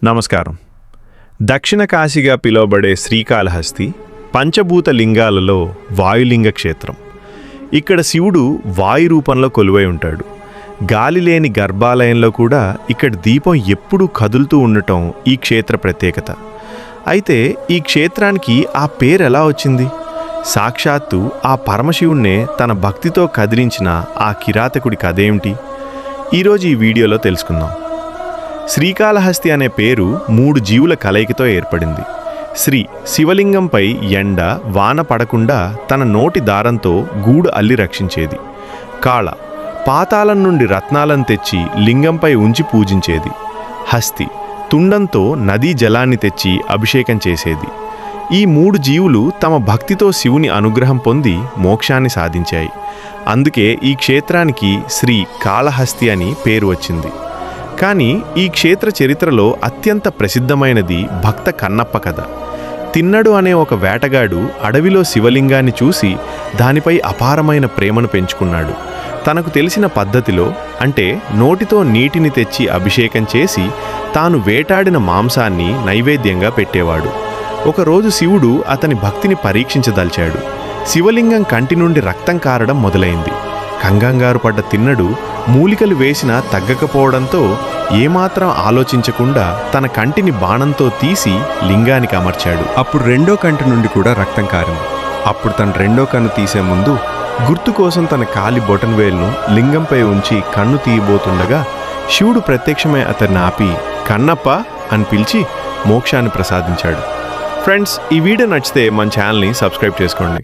నమస్కారం. దక్షిణ కాశీగా పిలువబడే శ్రీకాళహస్తి పంచభూత లింగాలలో వాయులింగ క్షేత్రం. ఇక్కడ శివుడు వాయు రూపంలో కొలువై ఉంటాడు. గాలి లేని గర్భాలయంలో కూడా ఇక్కడ దీపం ఎప్పుడూ కదులుతూ ఉండటం ఈ క్షేత్ర ప్రత్యేకత. అయితే ఈ క్షేత్రానికి ఆ పేరు ఎలా వచ్చింది? సాక్షాత్తు ఆ పరమశివుణ్ణే తన భక్తితో కదిలించిన ఆ కిరాతకుడి కథేమిటి? ఈరోజు ఈ వీడియోలో తెలుసుకుందాం. శ్రీకాళహస్తి అనే పేరు 3 జీవుల కలయికతో ఏర్పడింది. శ్రీ శివలింగంపై ఎండ వాన పడకుండా తన నోటి దారంతో గూడు అల్లి రక్షించేది. కాళ పాతాళం నుండి రత్నాలను తెచ్చి లింగంపై ఉంచి పూజించేది. హస్తి తుండంతో నదీ జలాన్ని తెచ్చి అభిషేకం చేసేది. ఈ 3 జీవులు తమ భక్తితో శివుని అనుగ్రహం పొంది మోక్షాన్ని సాధించాయి. అందుకే ఈ క్షేత్రానికి శ్రీ కాళహస్తి అని పేరు వచ్చింది. కానీ ఈ క్షేత్ర చరిత్రలో అత్యంత ప్రసిద్ధమైనది భక్త కన్నప్ప కథ. తిన్నడు అనే ఒక వేటగాడు అడవిలో శివలింగాన్ని చూసి దానిపై అపారమైన ప్రేమను పెంచుకున్నాడు. తనకు తెలిసిన పద్ధతిలో, అంటే నోటితో నీటిని తెచ్చి అభిషేకం చేసి తాను వేటాడిన మాంసాన్ని నైవేద్యంగా పెట్టేవాడు. ఒకరోజు శివుడు అతని భక్తిని పరీక్షించదలిచాడు. శివలింగం కంటి నుండి రక్తం కారడం మొదలైంది. కంగారు పడ్డ తిన్నడు మూలికలు వేసినా తగ్గకపోవడంతో ఏమాత్రం ఆలోచించకుండా తన కంటిని బాణంతో తీసి లింగానికి అమర్చాడు. అప్పుడు రెండో కంటి నుండి కూడా రక్తం కారింది. అప్పుడు తన రెండో కన్ను తీసే ముందు గుర్తు కోసం తన కాలి బొటన్వేలును లింగంపై ఉంచి కన్ను తీయబోతుండగా శివుడు ప్రత్యక్షమై అతన్ని ఆపి కన్నప్ప అని పిలిచి మోక్షాన్ని ప్రసాదించాడు. ఫ్రెండ్స్, ఈ వీడియో నచ్చితే మన ఛానల్ని సబ్స్క్రైబ్ చేసుకోండి.